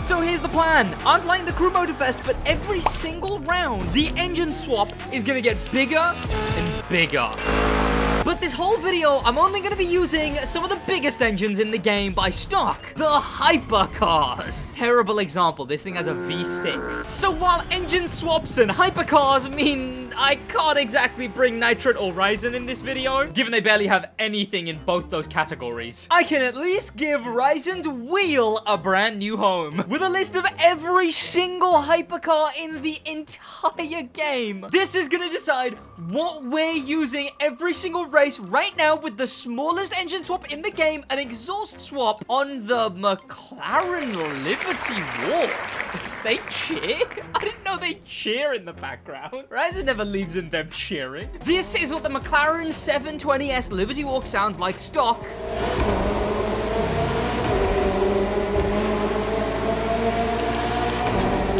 So here's the plan. I'm playing the Crew Motorfest, but every single round, the engine swap is gonna get bigger and bigger. But this whole video, I'm only going to be using some of the biggest engines in the game by stock. The hypercars. Terrible example. This thing has a V6. So while engine swaps and hypercars mean I can't exactly bring Nitrate or Ryzen in this video, given they barely have anything in both those categories, I can at least give Ryzen's wheel a brand new home. With a list of every single hypercar in the entire game. This is going to decide what we're using every single race right now with the smallest engine swap in the game, an exhaust swap on the McLaren Liberty Walk. They cheer? I didn't know they cheer in the background. Ryzen never leaves in them cheering. This is what the McLaren 720S Liberty Walk sounds like stock.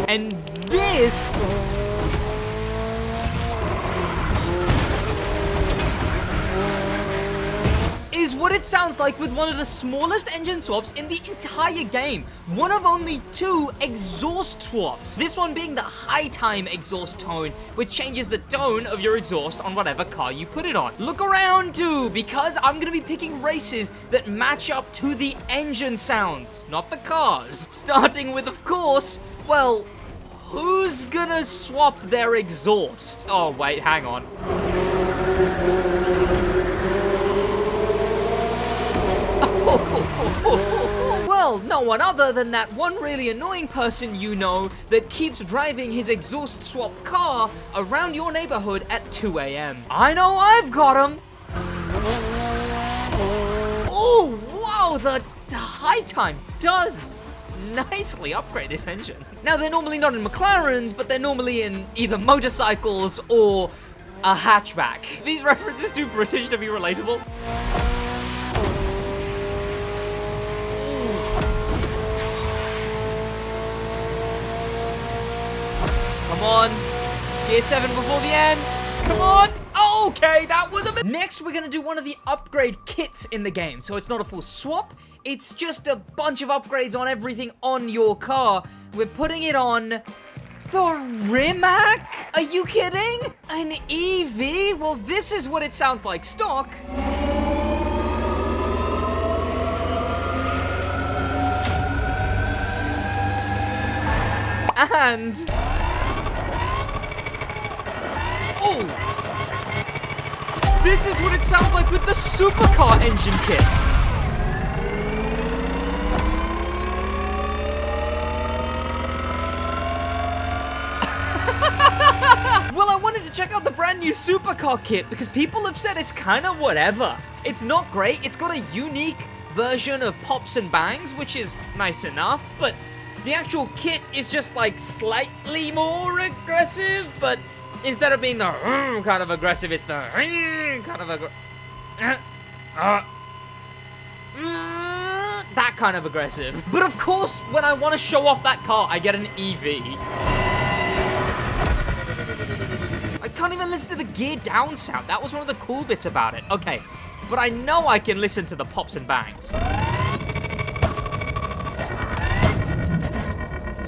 And this is what it sounds like with one of the smallest engine swaps in the entire game. One of only 2 exhaust swaps. This one being the high time exhaust tone, which changes the tone of your exhaust on whatever car you put it on. Look around too, because I'm going to be picking races that match up to the engine sounds, not the cars. Starting with, of course, well, who's gonna swap their exhaust? Oh, wait, hang on. Well, no one other than that one really annoying person you know that keeps driving his exhaust swap car around your neighborhood at 2 a.m. I know I've got him! Oh, wow, the high time does nicely upgrade this engine. Now, they're normally not in McLarens, but they're normally in either motorcycles or a hatchback. These references too British to be relatable. Come on. Gear 7 before the end. Come on. Oh, okay, that was a bit. Next, we're going to do one of the upgrade kits in the game. So it's not a full swap. It's just a bunch of upgrades on everything on your car. We're putting it on the Rimac? Are you kidding? An EV? Well, this is what it sounds like stock. And oh, this is what it sounds like with the Supercar engine kit. Well, I wanted to check out the brand new Supercar kit because people have said it's kind of whatever. It's not great. It's got a unique version of pops and bangs, which is nice enough, but the actual kit is just like slightly more aggressive, but instead of being the kind of aggressive, it's the kind of that kind of aggressive. But of course, when I want to show off that car, I get an EV. I can't even listen to the gear down sound. That was one of the cool bits about it. Okay, but I know I can listen to the pops and bangs.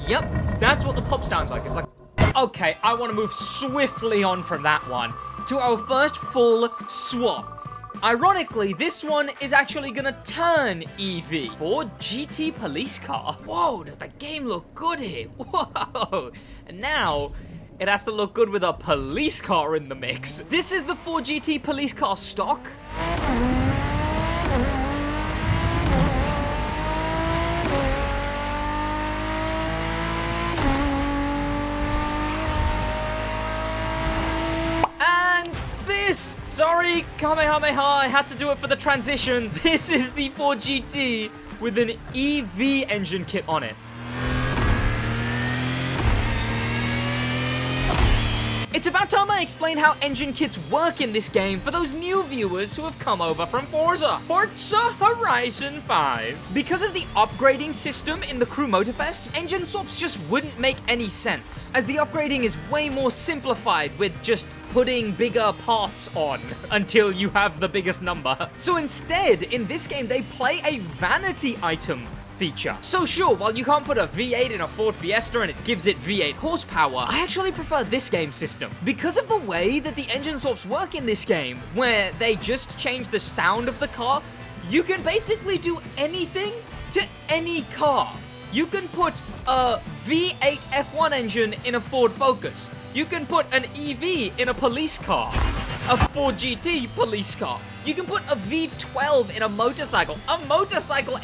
Yep, that's what the pop sounds like. It's like, okay, I want to move swiftly on from that one to our first full swap. Ironically, this one is actually gonna turn EV. Ford GT police car. Whoa, does the game look good here? Whoa, and now it has to look good with a police car in the mix. This is the Ford GT police car stock. Sorry, Kamehameha, I had to do it for the transition. This is the Ford GT with an EV engine kit on it. It's about time I explain how engine kits work in this game for those new viewers who have come over from Forza Horizon 5. Because of the upgrading system in the Crew Motorfest, engine swaps just wouldn't make any sense, as the upgrading is way more simplified with just putting bigger parts on until you have the biggest number. So instead, in this game, they play a vanity item feature. So sure, while you can't put a V8 in a Ford Fiesta and it gives it V8 horsepower, I actually prefer this game system. Because of the way that the engine swaps work in this game, where they just change the sound of the car, you can basically do anything to any car. You can put a V8 F1 engine in a Ford Focus. You can put an EV in a police car, a Ford GT police car. You can put a V12 in a motorcycle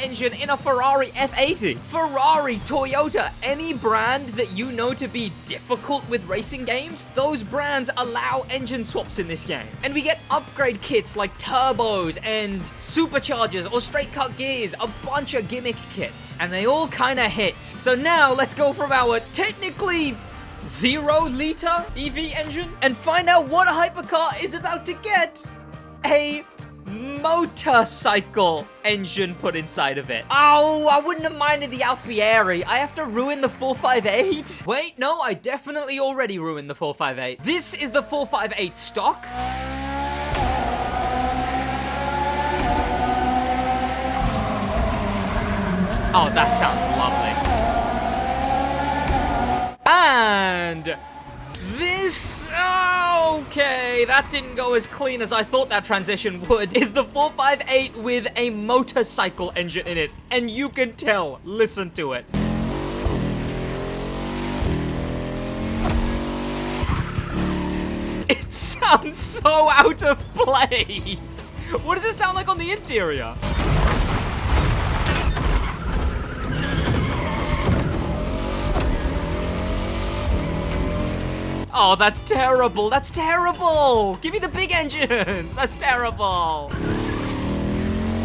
engine in a Ferrari F80. Ferrari, Toyota, any brand that you know to be difficult with racing games, those brands allow engine swaps in this game. And we get upgrade kits like turbos and superchargers or straight cut gears, a bunch of gimmick kits. And they all kind of hit. So now let's go from our technically 0-liter EV engine and find out what a hypercar is about to get a motorcycle engine put inside of it. Oh, I wouldn't have minded the Alfieri. I have to ruin the 458? Wait, no, I definitely already ruined the 458. This is the 458 stock. Oh, that sounds lovely. And this, okay, that didn't go as clean as I thought that transition would, is the 458 with a motorcycle engine in it. And you can tell, listen to it. It sounds so out of place. What does it sound like on the interior? Oh, that's terrible. That's terrible. Give me the big engines. That's terrible.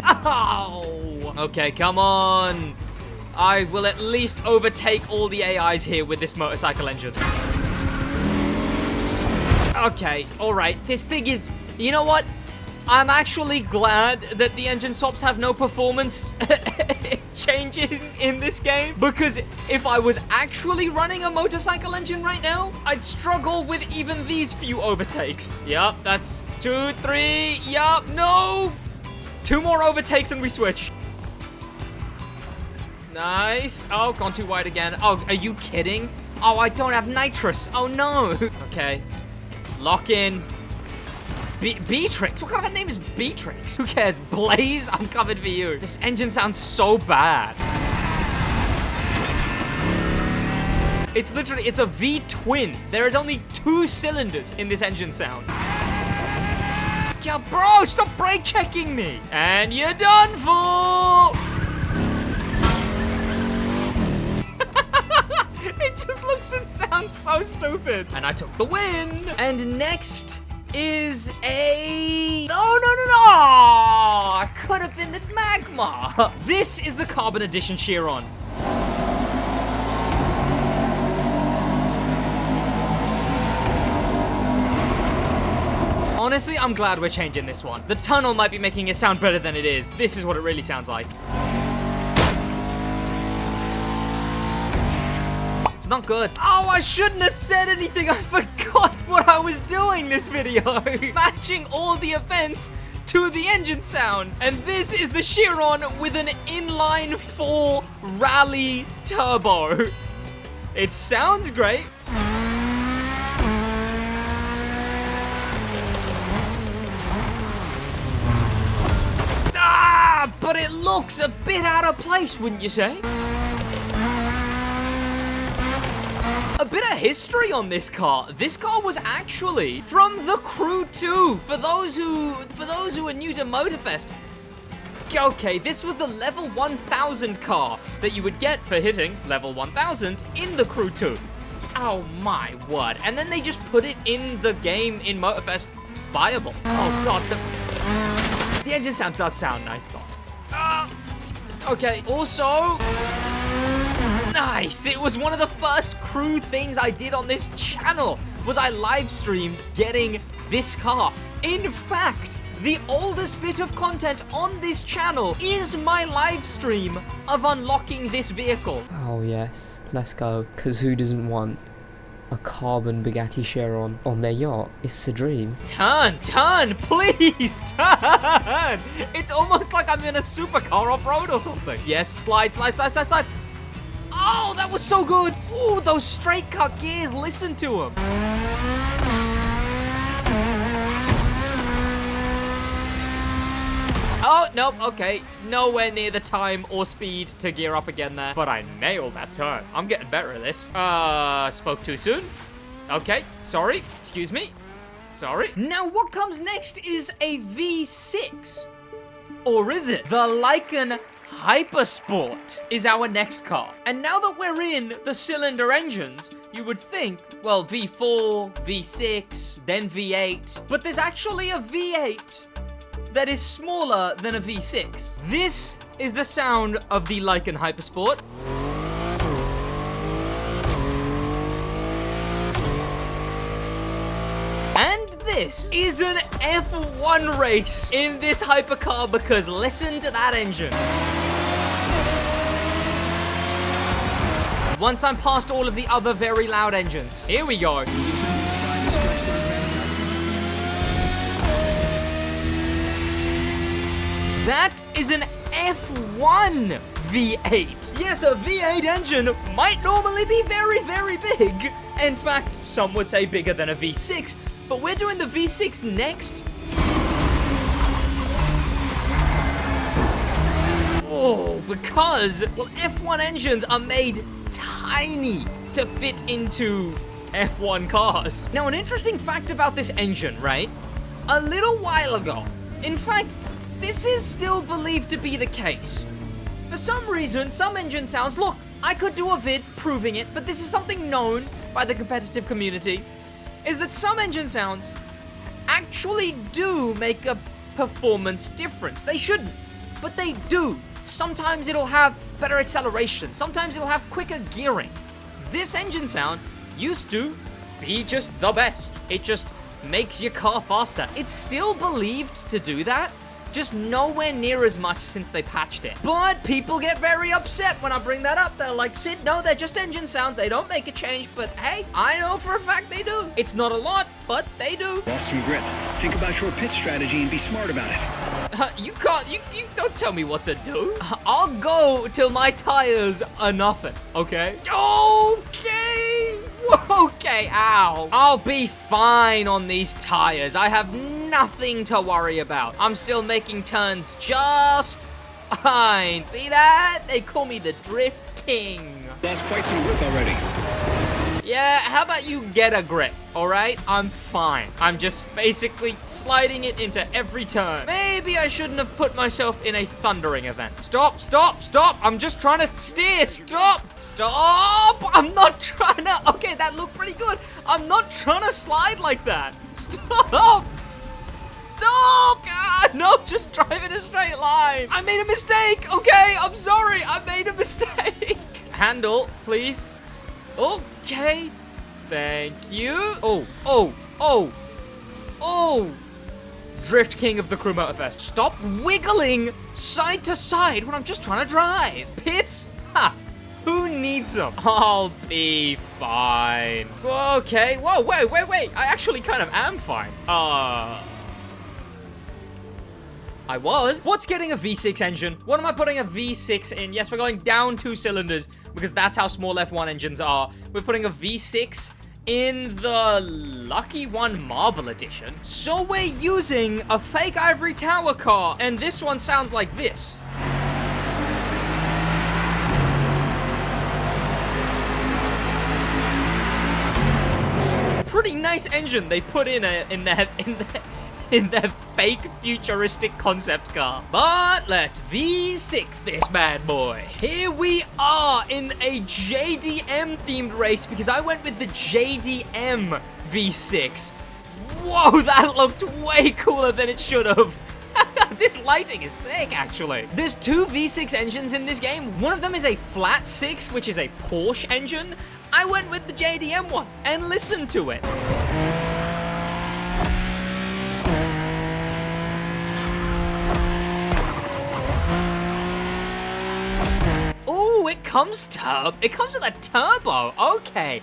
Oh. Okay, come on. I will at least overtake all the AIs here with this motorcycle engine. Okay, all right. This thing is... You know what? I'm actually glad that the engine swaps have no performance changing in this game, because if I was actually running a motorcycle engine right now, I'd struggle with even these few overtakes. Yup, that's 2, 3, yup, no! 2 more overtakes and we switch. Nice. Oh, gone too wide again. Oh, are you kidding? Oh, I don't have nitrous. Oh, no. Okay. Lock in. Beatrix? What kind of a name is Beatrix? Who cares? Blaze? I'm covered for you. This engine sounds so bad. It's literally, it's a V-twin. There is only 2 cylinders in this engine sound. Yeah, bro, stop brake checking me. And you're done for. It just looks and sounds so stupid. And I took the win. And next is a... No. I could have been the Magma. This is the Carbon Edition Chiron. Honestly, I'm glad we're changing this one. The tunnel might be making it sound better than it is. This is what it really sounds like. It's not good. Oh, I shouldn't have said anything. I forgot what I was doing this video. Matching all the events to the engine sound. And this is the Chiron with an inline 4 rally turbo. It sounds great. But it looks a bit out of place, wouldn't you say? A bit of history on this car. This car was actually from the Crew 2. For those who are new to Motorfest. Okay, this was the level 1000 car that you would get for hitting level 1000 in the Crew 2. Oh my word. And then they just put it in the game in Motorfest buyable. Oh god, the engine sound does sound nice though. Okay, also... Nice! It was one of the first Crew things I did on this channel, was I live streamed getting this car. In fact, the oldest bit of content on this channel is my live stream of unlocking this vehicle. Oh yes, let's go, because who doesn't want a carbon Bugatti Chiron on their yacht. It's a dream. Turn, please, turn! It's almost like I'm in a supercar off-road or something. Yes, slide. Oh, that was so good. Ooh, those straight cut gears, listen to them. Oh, nope, okay. Nowhere near the time or speed to gear up again there. But I nailed that turn. I'm getting better at this. Spoke too soon. Okay, sorry. Excuse me. Sorry. Now, what comes next is a V6. Or is it? The Lykan Hypersport is our next car. And now that we're in the cylinder engines, you would think, well, V4, V6, then V8. But there's actually a V8 that is smaller than a V6. This is the sound of the Lykan Hypersport. And this is an F1 race in this hypercar because listen to that engine. Once I'm past all of the other very loud engines. Here we go. That is an F1 V8. Yes, a V8 engine might normally be very, very big. In fact, some would say bigger than a V6, but we're doing the V6 next. Oh, because, well, F1 engines are made tiny to fit into F1 cars. Now, an interesting fact about this engine, right? A little while ago, in fact, this is still believed to be the case. For some reason, some engine sounds, look, I could do a vid proving it, but this is something known by the competitive community, is that some engine sounds actually do make a performance difference. They shouldn't, but they do. Sometimes it'll have better acceleration. Sometimes it'll have quicker gearing. This engine sound used to be just the best. It just makes your car faster. It's still believed to do that, just nowhere near as much since they patched it. But people get very upset when I bring that up. They're like, Sid, no, they're just engine sounds. They don't make a change. But hey, I know for a fact they do. It's not a lot, but they do. Lost some grip. Think about your pit strategy and be smart about it. You can't, you don't tell me what to do. I'll go till my tires are nothing, okay? Okay. Okay, ow. I'll be fine on these tires. I have nothing to worry about. I'm still making turns just fine. See that? They call me the Drift King. Lost quite some grip already. Yeah, how about you get a grip, all right? I'm fine. I'm just basically sliding it into every turn. Maybe I shouldn't have put myself in a thundering event. Stop. I'm just trying to steer. Stop. I'm not trying to... Okay, that looked pretty good. I'm not trying to slide like that. Stop. No, just drive in a straight line. I made a mistake, okay? I'm sorry. I made a mistake. Handle, please. Okay, thank you. Oh. Drift King of the Crew Motorfest. Stop wiggling side to side when I'm just trying to drive. Pits? Ha! Who needs them? I'll be fine. Okay, whoa, wait. I actually kind of am fine. I was. What's getting a V6 engine? What am I putting a V6 in? Yes, we're going down 2 cylinders because that's how small F1 engines are. We're putting a V6 in the Lucky One Marble Edition. So we're using a fake ivory tower car, and this one sounds like this. Pretty nice engine they put in their fake futuristic concept car. But let's V6 this bad boy. Here we are in a JDM themed race because I went with the JDM V6. Whoa, that looked way cooler than it should have. This lighting is sick, actually. There's 2 V6 engines in this game. One of them is a flat 6, which is a Porsche engine. I went with the JDM one and listened to it. Ooh, it comes with a turbo. Okay.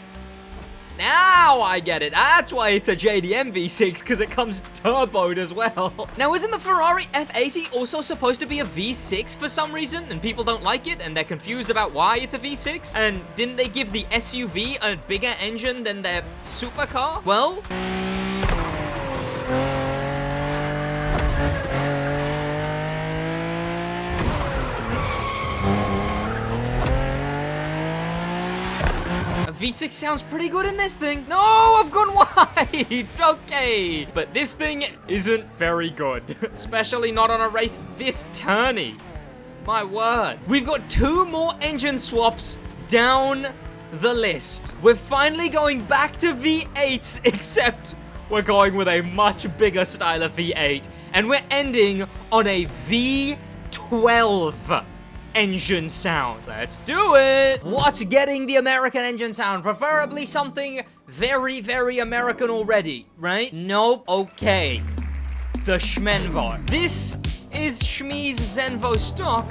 Now I get it. That's why it's a JDM V6, because it comes turboed as well. Now, isn't the Ferrari F80 also supposed to be a V6 for some reason? And people don't like it, and they're confused about why it's a V6? And didn't they give the SUV a bigger engine than their supercar? Well... V6 sounds pretty good in this thing. No, I've gone wide. Okay. But this thing isn't very good. Especially not on a race this turny. My word. We've got 2 more engine swaps down the list. We're finally going back to V8s, except we're going with a much bigger style of V8. And we're ending on a V12 engine sound. Let's do it. What's getting the American engine sound? Preferably something very, very American already, right? Nope. Okay. The Schmenvo. This is Shmee's Zenvo stock.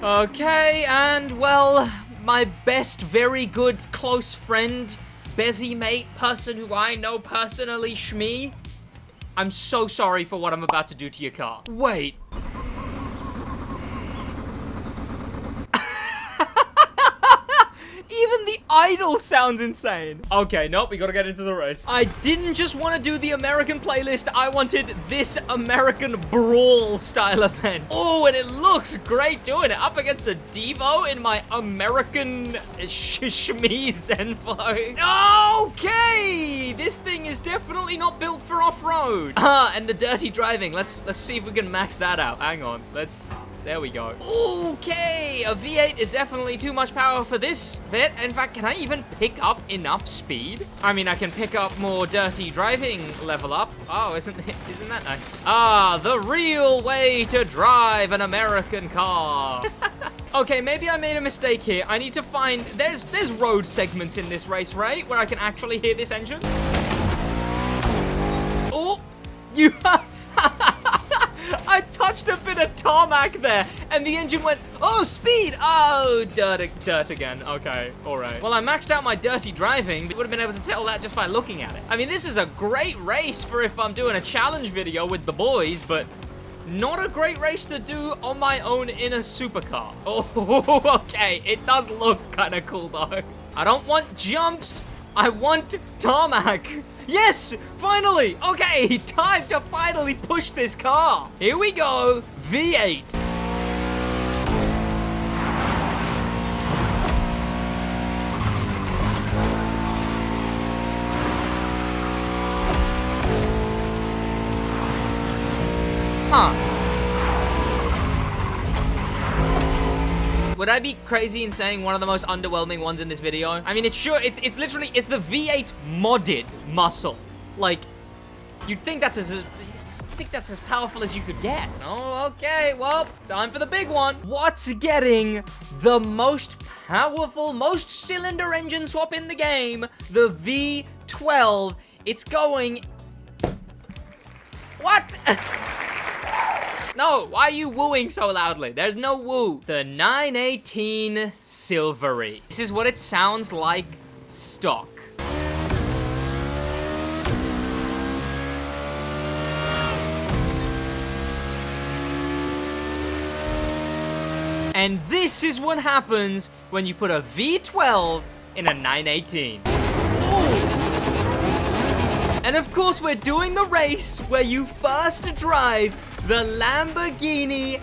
Okay, and well, my best, very good, close friend, Bezzy mate, person who I know personally, Shmee, I'm so sorry for what I'm about to do to your car. Wait. Even the idle sounds insane. Okay, nope, we gotta get into the race. I didn't just want to do the American playlist, I wanted this American brawl style event. Oh, and it looks great doing it up against the Devo in my American Shmee Zenvo. Okay, this thing is definitely not built for off-road. And the dirty driving. Let's see if we can max that out. Hang on, there we go. Okay, a V8 is definitely too much power for this bit. In fact, can I even pick up enough speed? I mean, I can pick up more dirty driving level up. Oh, isn't that nice? Ah, the real way to drive an American car. Okay, maybe I made a mistake here. I need to find, there's road segments in this race, right? Where I can actually hear this engine. Oh, you... I touched a bit of tarmac there, and the engine went, oh, speed! Oh, dirt again. Okay, all right. Well, I maxed out my dirty driving, but would have been able to tell that just by looking at it. I mean, this is a great race for if I'm doing a challenge video with the boys, but not a great race to do on my own in a supercar. Oh, okay. It does look kind of cool, though. I don't want jumps. I want tarmac. Yes, finally. Okay, time to finally push this car. Here we go. V8. Huh. Would I be crazy in saying one of the most underwhelming ones in this video? I mean, it's literally, it's the V8 modded muscle. Like, you'd think that's as powerful as you could get. Oh, okay, well, time for the big one. What's getting the most powerful, most cylinder engine swap in the game? The V12. It's going... What? No, why are you wooing so loudly? There's no woo. The 918 Silvery. This is what it sounds like stock. And this is what happens when you put a V12 in a 918. And of course, we're doing the race where you first drive the Lamborghini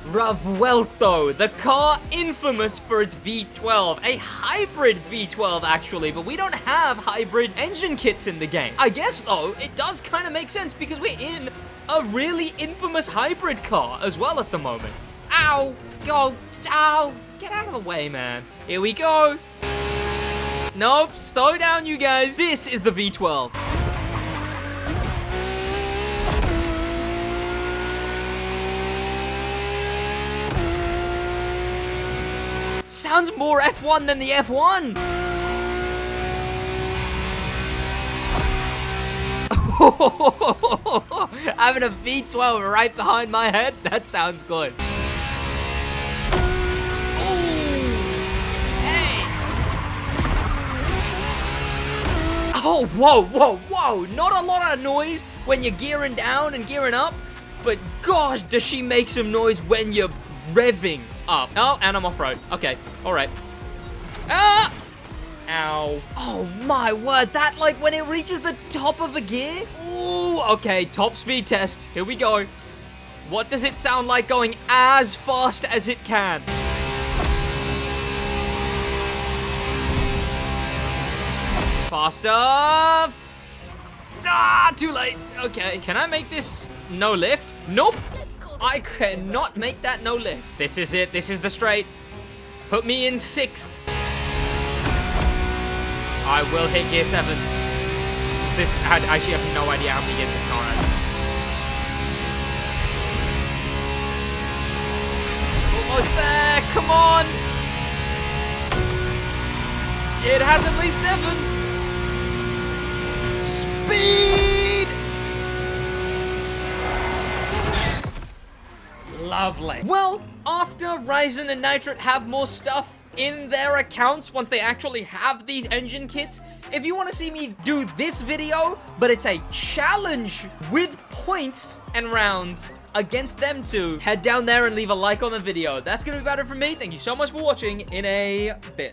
Revuelto, the car infamous for its V12, a hybrid V12 actually, but we don't have hybrid engine kits in the game. I guess though, it does kind of make sense because we're in a really infamous hybrid car as well at the moment. Ow, go, ow, get out of the way, man. Here we go. Nope, slow down you guys. This is the V12. Sounds more F1 than the F1. Having a V12 right behind my head? That sounds good. Oh, whoa, whoa, whoa. Not a lot of noise when you're gearing down and gearing up, but gosh, does she make some noise when you're revving up. Oh, and I'm off-road. Okay, all right. Ah! Ow. Oh, my word. That, like, when it reaches the top of a gear? Ooh, okay, top speed test. Here we go. What does it sound like going as fast as it can? Faster. Ah, too late. Okay, can I make this no lift? Nope. I cannot make that no lift. This is it. This is the straight. Put me in 6th. I will hit gear 7. I actually have no idea how many gears this car has. Almost there. Come on. It has at least 7. Speed! Lovely. Well, after Ryzen and Nitrate have more stuff in their accounts once they actually have these engine kits, if you want to see me do this video, but it's a challenge with points and rounds against them two, head down there and leave a like on the video. That's going to be about it from me. Thank you so much for watching. In a bit.